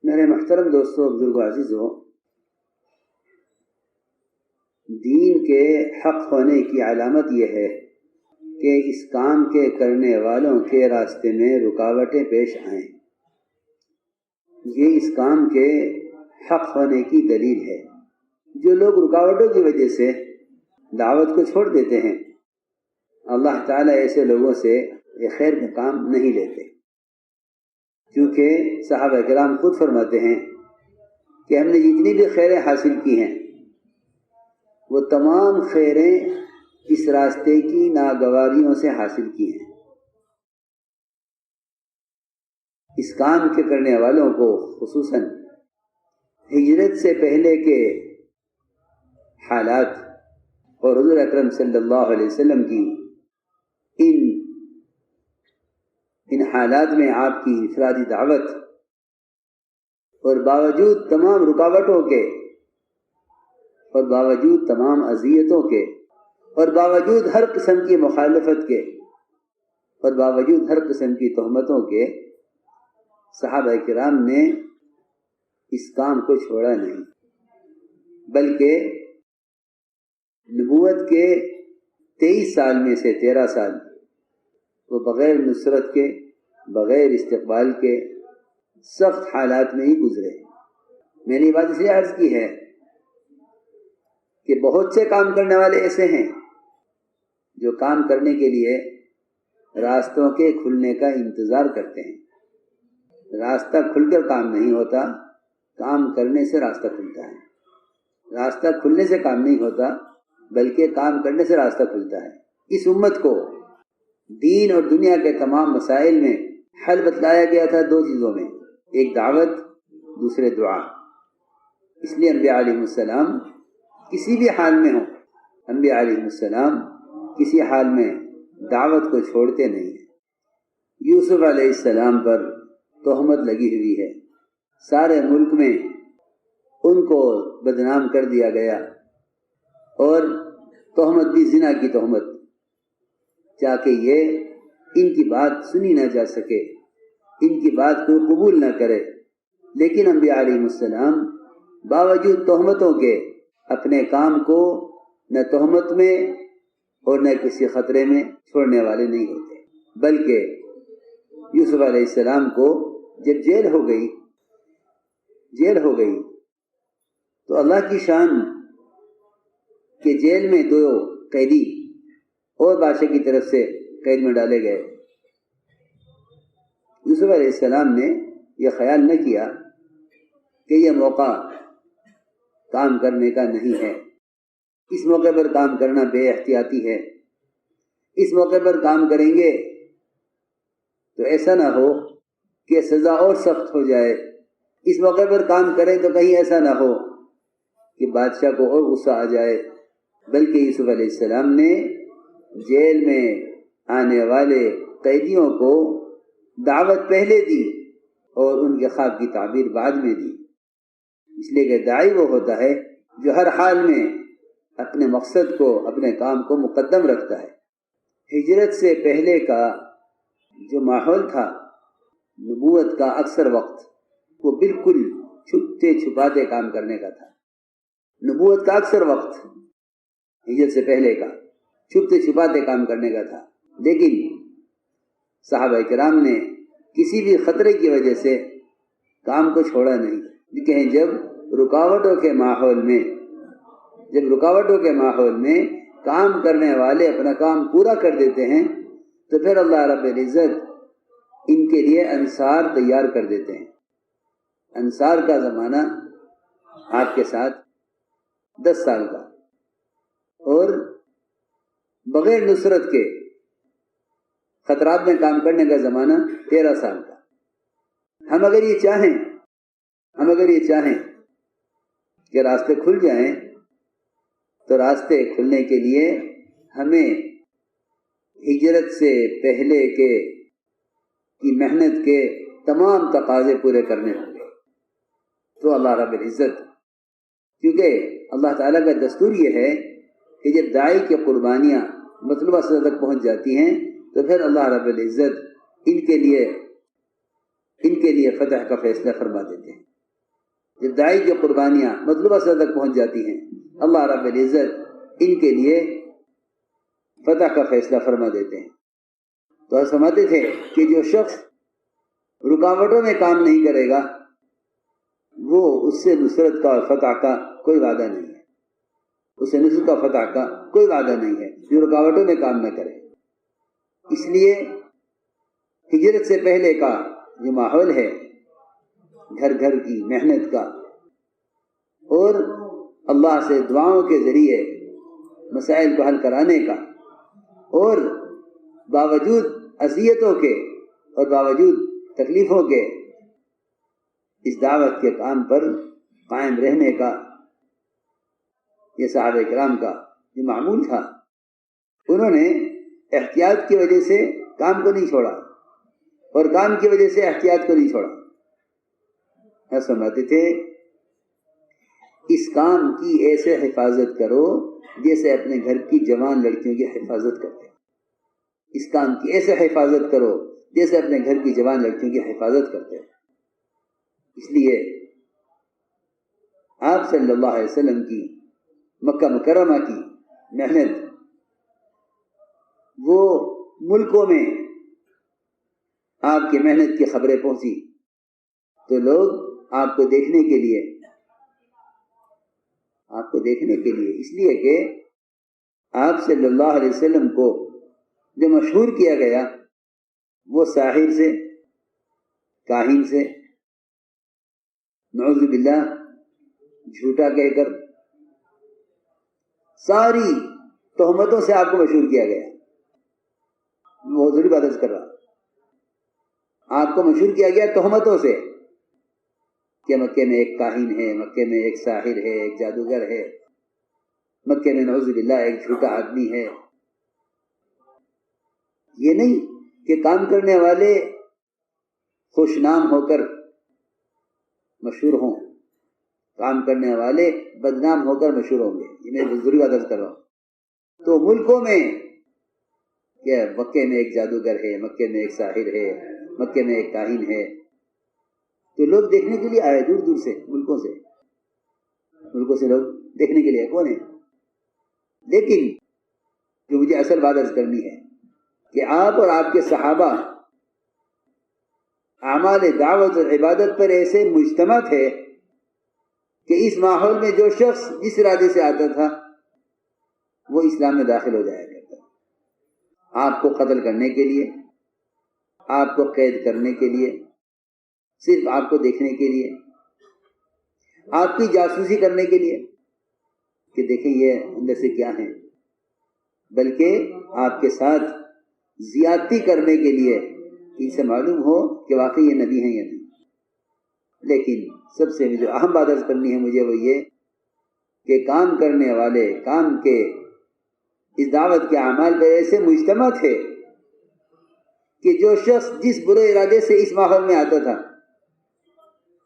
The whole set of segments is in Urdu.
میرے محترم دوستوں، بزرگوں، عزیزوں، دین کے حق ہونے کی علامت یہ ہے کہ اس کام کے کرنے والوں کے راستے میں رکاوٹیں پیش آئیں۔ یہ اس کام کے حق ہونے کی دلیل ہے۔ جو لوگ رکاوٹوں کی وجہ سے دعوت کو چھوڑ دیتے ہیں، اللہ تعالیٰ ایسے لوگوں سے خیر کا کام نہیں لیتے، کیونکہ صحابہ کرام خود فرماتے ہیں کہ ہم نے جتنی بھی خیریں حاصل کی ہیں وہ تمام خیریں اس راستے کی ناگواریوں سے حاصل کی ہیں۔ اس کام کے کرنے والوں کو خصوصاً ہجرت سے پہلے کے حالات اور حضور اکرم صلی اللہ علیہ وسلم کی ان حالات میں آپ کی انفرادی دعوت اور باوجود تمام رکاوٹوں کے اور باوجود تمام اذیتوں کے اور باوجود ہر قسم کی مخالفت کے اور باوجود ہر قسم کی تہمتوں کے صحابہ کرام نے اس کام کو چھوڑا نہیں، بلکہ نبوت کے 23 سال میں سے 13 سال وہ بغیر نصرت کے، بغیر استقبال کے سخت حالات میں ہی گزرے۔ میں نے یہ بات اس لیے عرض کی ہے کہ بہت سے کام کرنے والے ایسے ہیں جو کام کرنے کے لیے راستوں کے کھلنے کا انتظار کرتے ہیں۔ راستہ کھل کر کام نہیں ہوتا، کام کرنے سے راستہ کھلتا ہے۔ راستہ کھلنے سے کام نہیں ہوتا، بلکہ کام کرنے سے راستہ کھلتا ہے۔ اس امت کو دین اور دنیا کے تمام مسائل میں حل بتلایا گیا تھا 2 چیزوں میں، ایک دعوت، دوسرے دعا۔ اس لیے انبیاء علیہ السلام کسی بھی حال میں ہوں، انبیاء علیہ السلام کسی حال میں دعوت کو چھوڑتے نہیں ہیں۔ یوسف علیہ السلام پر تہمت لگی ہوئی ہے، سارے ملک میں ان کو بدنام کر دیا گیا، اور تہمت بھی زنا کی تہمت، تاکہ یہ ان کی بات سنی نہ جا سکے، ان کی بات کوئی قبول نہ کرے۔ لیکن انبیاء علیہ السلام باوجود تہمتوں کے اپنے کام کو نہ تہمت میں اور نہ کسی خطرے میں چھوڑنے والے نہیں ہوتے، بلکہ یوسف علیہ السلام کو جب جیل ہو گئی تو اللہ کی شان کہ جیل میں 2 قیدی اور بادشاہ کی طرف سے قید میں ڈالے گئے۔ یوسف علیہ السلام نے یہ خیال نہ کیا کہ یہ موقع کام کرنے کا نہیں ہے، اس موقع پر کام کرنا بے احتیاطی ہے، اس موقع پر کام کریں گے تو ایسا نہ ہو کہ سزا اور سخت ہو جائے، اس موقع پر کام کریں تو کہیں ایسا نہ ہو کہ بادشاہ کو اور غصہ آ جائے۔ بلکہ یوسف علیہ السلام نے جیل میں آنے والے قیدیوں کو دعوت پہلے دی اور ان کے خواب کی تعبیر بعد میں دی، اس لیے کہ داعی وہ ہوتا ہے جو ہر حال میں اپنے مقصد کو، اپنے کام کو مقدم رکھتا ہے۔ ہجرت سے پہلے کا جو ماحول تھا، نبوت کا اکثر وقت وہ بالکل چھپتے چھپاتے کام کرنے کا تھا۔ نبوت کا اکثر وقت ہجرت سے پہلے کا چھپتے چھپاتے کام کرنے کا تھا، لیکن صحابہ کرام نے کسی بھی خطرے کی وجہ سے کام کو چھوڑا نہیں۔ کہ جب رکاوٹوں کے ماحول میں کام کرنے والے اپنا کام پورا کر دیتے ہیں تو پھر اللہ رب العزت ان کے لیے انصار تیار کر دیتے ہیں۔ انصار کا زمانہ آپ کے ساتھ 10 سال کا، اور بغیر نصرت کے خطرات میں کام کرنے کا زمانہ 13 سال کا۔ ہم اگر یہ چاہیں کہ راستے کھل جائیں تو راستے کھلنے کے لیے ہمیں ہجرت سے پہلے کی محنت کے تمام تقاضے پورے کرنے ہوں گے۔ تو اللہ رب العزت، کیونکہ اللہ تعالیٰ کا دستور یہ ہے کہ جب داعی کی قربانیاں مطلوبہ سطح تک پہنچ جاتی ہیں تو پھر اللہ رب العزت ان کے لیے فتح کا فیصلہ فرما دیتے ہیں۔ جب داعی کی قربانیاں مطلوبہ سطح تک پہنچ جاتی ہیں، اللہ رب العزت ان کے لیے فتح کا فیصلہ فرما دیتے ہیں۔ تو ایسا فرماتے تھے کہ جو شخص رکاوٹوں میں کام نہیں کرے گا وہ اس سے نصرت کا اور فتح کا کوئی وعدہ نہیں ہے، اسے نصرت کا فتح کا کوئی وعدہ نہیں ہے جو رکاوٹوں میں کام نہ کرے۔ اس لیے ہجرت سے پہلے کا جو ماحول ہے گھر گھر کی محنت کا اور اللہ سے دعاؤں کے ذریعے مسائل کو حل کرانے کا، اور باوجود اذیتوں کے اور باوجود تکلیفوں کے اس دعوت کے کام پر قائم رہنے کا، یہ صحابہ کرام کا جو معمول تھا۔ انہوں نے احتیاط کی وجہ سے کام کو نہیں چھوڑا اور کام کی وجہ سے احتیاط کو نہیں چھوڑا۔ ایسا فرماتے تھے اس کام کی ایسے حفاظت کرو جیسے اپنے گھر کی جوان لڑکیوں کی حفاظت کرتے ہیں، اس کام کی ایسے حفاظت کرو جیسے اپنے گھر کی جوان لڑکیوں کی حفاظت کرتے ہیں۔ اس لیے آپ صلی اللہ علیہ وسلم کی مکہ مکرمہ کی محنت، وہ ملکوں میں آپ کی محنت کی خبریں پہنچی تو لوگ آپ کو دیکھنے کے لیے اس لیے کہ آپ صلی اللہ علیہ وسلم کو جو مشہور کیا گیا وہ ساحر سے، کاہن سے، نعوذ باللہ جھوٹا کہہ کر ساری تہمتوں سے آپ کو مشہور کیا گیا۔ میں بہت ضروری بات عرض کر رہا، آپ کو مشہور کیا گیا تہمتوں سے کہ مکے میں ایک کاہن ہے، مکے میں ایک ساحر ہے، ایک جادوگر ہے، مکے میں نعوذ باللہ ایک جھوٹا آدمی ہے۔ یہ نہیں کہ کام کرنے والے خوش نام ہو کر مشہور ہوں، کام کرنے والے بدنام ہو کر مشہور ہوں گے۔ یہ میں ضروری بات عرض کر رہا ہوں۔ تو ملکوں میں کہ مکے میں ایک جادوگر ہے، مکے میں ایک ساحر ہے، مکے میں ایک کاہن ہے، تو لوگ دیکھنے کے لیے آئے دور دور سے، ملکوں سے لوگ دیکھنے کے لیے کون ہے؟ لیکن جو مجھے اصل بات عرض کرنی ہے کہ آپ اور آپ کے صحابہ اعمال دعوت اور عبادت پر ایسے مجتمع تھے کہ اس ماحول میں جو شخص جس ارادے سے آتا تھا وہ اسلام میں داخل ہو جایا کرتا تھا۔ آپ کو قتل کرنے کے لیے، آپ کو قید کرنے کے لیے، صرف آپ کو دیکھنے کے لیے، آپ کی جاسوسی کرنے کے لیے کہ دیکھیں یہ اندر سے کیا ہے، بلکہ آپ کے ساتھ زیادتی کرنے کے لیے کہ اسے معلوم ہو کہ واقعی یہ نبی ہیں یا نہیں۔ لیکن سب سے جو اہم بات عرض کرنی ہے مجھے وہ یہ کہ کام کرنے والے کام کے اس دعوت کے اعمال پر ایسے مجتمع تھے کہ جو شخص جس برے ارادے سے اس ماحول میں آتا تھا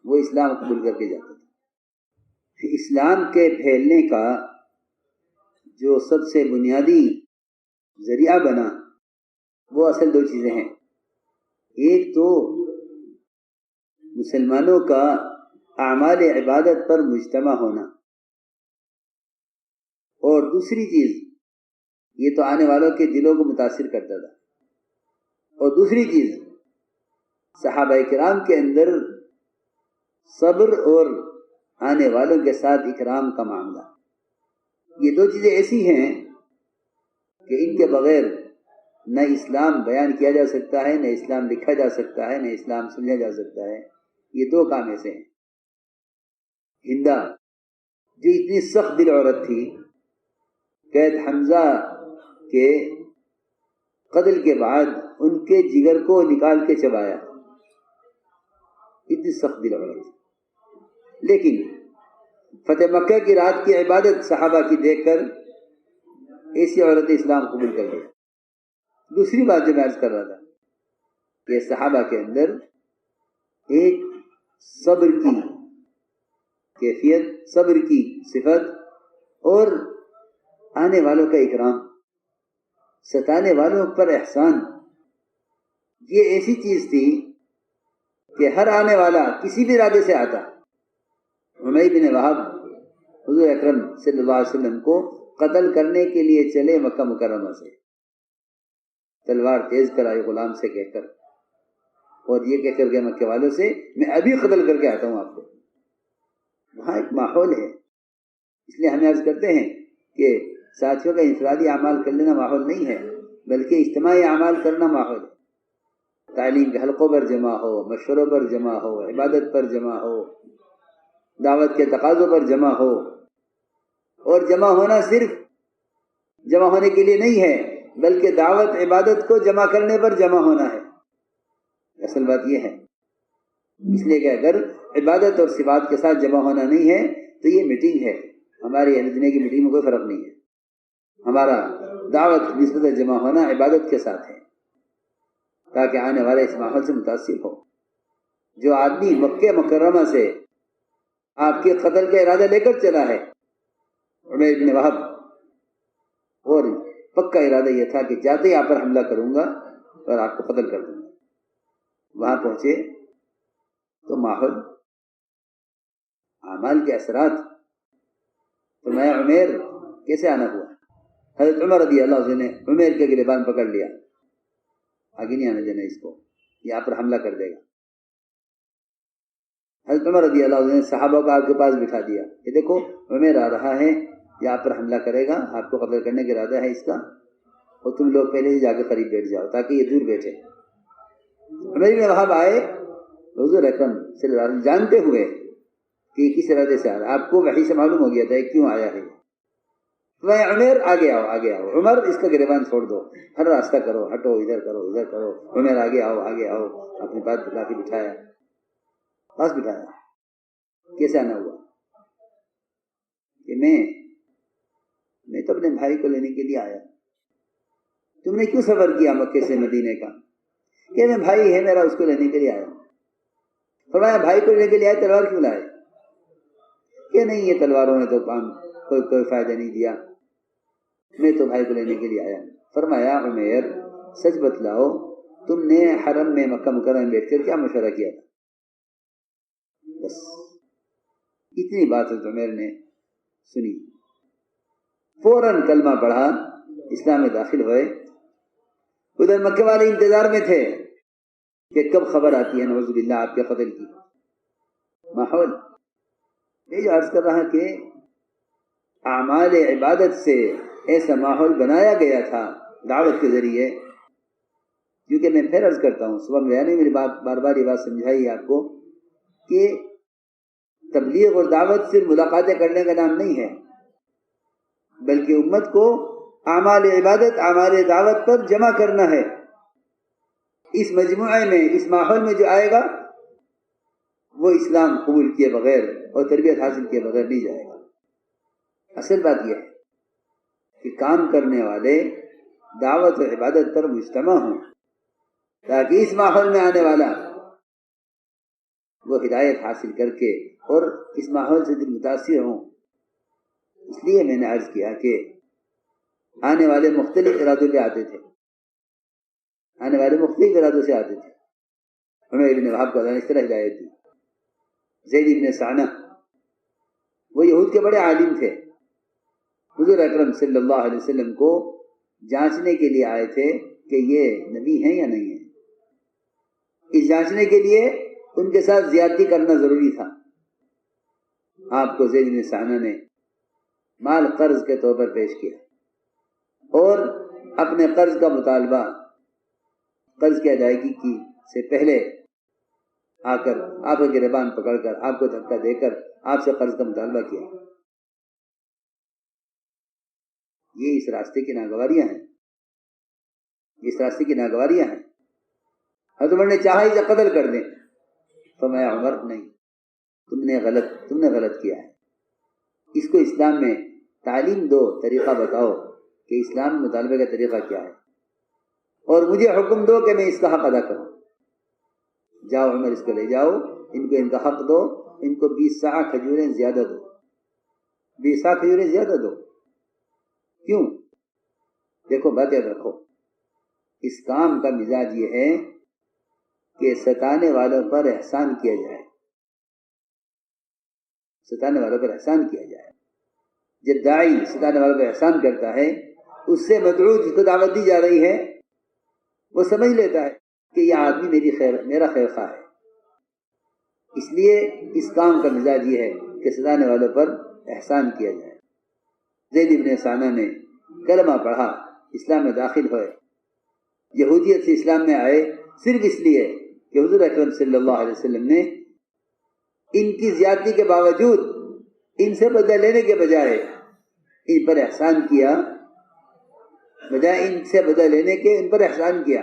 وہ اسلام قبول کر کے جاتا تھا۔ اسلام کے پھیلنے کا جو سب سے بنیادی ذریعہ بنا وہ اصل دو چیزیں ہیں، ایک تو مسلمانوں کا اعمال عبادت پر مجتمع ہونا، اور دوسری چیز یہ تو آنے والوں کے دلوں کو متاثر کرتا تھا، اور دوسری چیز صحابہ کرام کے اندر صبر اور آنے والوں کے ساتھ اکرام کا معاملہ۔ یہ دو چیزیں ایسی ہیں کہ ان کے بغیر نہ اسلام بیان کیا جا سکتا ہے، نہ اسلام لکھا جا سکتا ہے، نہ اسلام سمجھا جا سکتا ہے۔ یہ دو کام ایسے ہیں۔ ہندا جو اتنی سخت دل عورت تھی، قید حمزہ کے قتل کے بعد ان کے جگر کو نکال کے چبایا، اتنی سخت دل عورت، لیکن فتح مکہ کی رات کی عبادت صحابہ کی دیکھ کر ایسی عورت اسلام قبول کر لیا۔ دوسری بات جو میں عرض کر رہا تھا کہ صحابہ کے اندر ایک صبر کی کیفیت، صبر کی صفت، اور آنے والوں کا اکرام، ستانے والوں پر احسان، یہ ایسی چیز تھی کہ ہر آنے والا کسی بھی ارادے سے آتا عمیر بن وہب حضور اکرم صلی اللہ علیہ وسلم کو قتل کرنے کے لیے چلے مکہ مکرمہ سے، تلوار تیز کر آئے غلام سے کہہ کر، اور یہ کہہ کر گئے مکے والوں سے میں ابھی قتل کر کے آتا ہوں آپ کو۔ وہاں ایک ماحول ہے، اس لیے ہمیں عرض کرتے ہیں کہ ساتھیوں کا انفرادی اعمال کر لینا ماحول نہیں ہے، بلکہ اجتماعی اعمال کرنا ماحول ہے۔ تعلیم کے حلقوں پر جمع ہو، مشوروں پر جمع ہو، عبادت پر جمع ہو، دعوت کے تقاضوں پر جمع ہو، اور جمع ہونا صرف جمع ہونے کے لیے نہیں ہے بلکہ دعوت عبادت کو جمع کرنے پر جمع ہونا ہے۔ اصل بات یہ ہے، اس لیے کہ اگر عبادت اور صفات کے ساتھ جمع ہونا نہیں ہے تو یہ میٹنگ ہے، ہماری اہل دنیا کی میٹنگ میں کوئی فرق نہیں ہے۔ ہمارا دعوت نسبت جمع ہونا عبادت کے ساتھ ہے، تاکہ آنے والے اس ماحول سے متاثر ہو۔ جو آدمی مکہ مکرمہ سے آپ کے قتل کا ارادہ لے کر چلا ہے، عمیر بن وہب، اور پکا ارادہ یہ تھا کہ جاتے ہی آپ پر حملہ کروں گا اور آپ کو قتل کر دوں گا، وہاں پہنچے تو ماحول، اعمال کے اثرات، فرمایا عمیر کیسے آنا ہوا؟ حضرت عمر رضی اللہ عنہ نے عمیر کے گریبان پکڑ لیا، آگے نہیں آنے دینا اس کو، یہ آپ پر حملہ کر دے گا۔ حضرت عمر رضی اللہ عنہ نے صحابہ کو آپ کے پاس بٹھا دیا کہ دیکھو عمیر آ رہا ہے، یہ آپ پر حملہ کرے گا، آپ کو قتل کرنے کا ارادہ ہے اس کا، اور تم لوگ پہلے ہی جا کے قریب بیٹھ جاؤ تاکہ یہ دور بیٹھے۔ عمیر بن وہب آئے، حضور اکرم صلی اللہ علیہ وسلم جانتے ہوئے کہ یہ کس ارادے سے آ رہا ہے، آپ کو وحی سے معلوم ہو گیا تھا کیوں آیا ہے، عمیر آگے آؤ آگے آؤ، عمر اس کا گریبان چھوڑ دو، ہر راستہ کرو، ہٹو، ادھر کرو ادھر کرو، عمیر آگے آؤ آگے آؤ، اپنی بات بتا کے بٹھایا، پاس بٹھایا۔ کیسے آنا ہوا؟ کہ میں تو اپنے بھائی کو لینے کے لیے آیا۔ تم نے کیوں سفر کیا مکے سے مدینے کا؟ کہ میں بھائی ہے میرا، اس کو لینے کے لیے آیا۔ فرمایا بھائی کو لینے کے لیے آئے، تلوار کیوں لائے؟ کہ نہیں، یہ تلواروں نے تو کام کوئی فائدہ نہیں دیا، میں تو بھائی کو لینے کے لیے آیا۔ فرمایا عمیر سچ بتلاؤ، تم نے حرم میں مکہ مکرمہ میں بیٹھ کر کیا مشورہ کیا تھا؟ بس اتنی بات حضرت عمیر نے سنی، فوراً کلمہ پڑھا، اسلام میں داخل ہوئے۔ ادھر مکے والے انتظار میں تھے کہ کب خبر آتی ہے نعوذ باللہ آپ کے قتل کی۔ ماحول یہ جو عرض کر رہا کہ اعمال عبادت سے ایسا ماحول بنایا گیا تھا دعوت کے ذریعے، کیونکہ میں پھر عرض کرتا ہوں، صبح میں نے میری بار بار یہ بات سمجھائی آپ کو کہ تبلیغ اور دعوت صرف ملاقاتیں کرنے کا نام نہیں ہے، بلکہ امت کو اعمال عبادت، اعمال دعوت پر جمع کرنا ہے۔ اس مجموعے میں، اس ماحول میں جو آئے گا وہ اسلام قبول کیے بغیر اور تربیت حاصل کیے بغیر نہیں جائے گا۔ اصل بات یہ ہے کہ کام کرنے والے دعوت و عبادت پر مجتمع ہوں، تاکہ اس ماحول میں آنے والا وہ ہدایت حاصل کر کے اور اس ماحول سے دل متاثر ہوں۔ اس لیے میں نے عرض کیا کہ آنے والے مختلف ارادوں پہ آتے تھے، آنے والے مختلف ارادوں سے آتے تھے۔ عمیر بن وہب کو اللہ نے اس طرح ہدایت دی۔ زید بن ثانہ وہ یہود کے بڑے عالم تھے، حضور اکرم صلی اللہ علیہ وسلم کو جانچنے کے لیے آئے تھے کہ یہ نبی ہیں یا نہیں ہیں۔ اس جانچنے کے لیے ان کے ساتھ زیادتی کرنا ضروری تھا۔ آپ کو زید بن ثانہ نے مال قرض کے طور پر پیش کیا اور اپنے قرض کا مطالبہ، قرض کی ادائیگی کی سے پہلے آ کر آپ کے گریبان پکڑ کر آپ کو دھکا دے کر آپ سے قرض کا مطالبہ کیا۔ یہ اس راستے کی ناگواریاں ہیں، اس راستے کی ناگواریاں ہیں۔ حضرت عمر نے چاہا اسے قتل کر دیں، فرمایا عمر نہیں، تم نے غلط کیا ہے، اس کو اسلام میں تعلیم دو، طریقہ بتاؤ کہ اسلام میں مطالبے کا طریقہ کیا ہے، اور مجھے حکم دو کہ میں اس کا حق ادا کروں۔ جاؤ عمر اس کو لے جاؤ، ان کو ان کا حق دو، ان کو 20 صاع کھجوریں زیادہ دو، 20 صاع کھجوریں زیادہ دو۔ کیوں؟ دیکھو بات یاد رکھو، اس کام کا مزاج یہ ہے کہ ستانے والوں پر احسان کیا جائے، ستانے والوں پر احسان کیا جائے. جب داعی ستانے والوں پر احسان کرتا ہے، اس سے مدعو جس کو دعوت دی جا رہی ہے وہ سمجھ لیتا ہے کہ یہ آدمی میرا خیر خواہ ہے. اس لیے اس کام کا مزاج یہ ہے کہ ستانے والوں پر احسان کیا جائے. زید بن ثانہ نے کلمہ پڑھا، اسلام میں داخل ہوئے، یہودیت سے اسلام میں آئے صرف اس لیے کہ حضور اکرم صلی اللہ علیہ وسلم نے ان کی زیادتی کے باوجود ان سے بدلہ لینے کے بجائے ان پر احسان کیا، بجائے ان سے بدلہ لینے کے ان پر احسان کیا.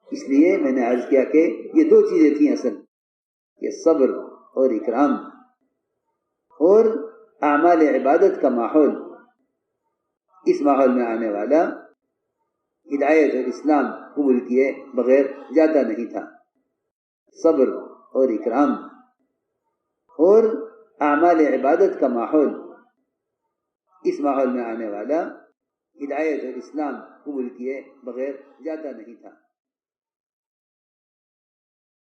اس لیے میں نے عرض کیا کہ یہ دو چیزیں تھیں اصل، یہ صبر اور اکرام اور اعمال عبادت کا ماحول. اس ماحول میں آنے والا ہدایت اور اسلام قبول کیے بغیر جاتا نہیں تھا. صبر اور اکرام اور اعمال عبادت کا ماحول، اس ماحول میں آنے والا ہدایت اور اسلام قبول کیے بغیر جاتا نہیں تھا.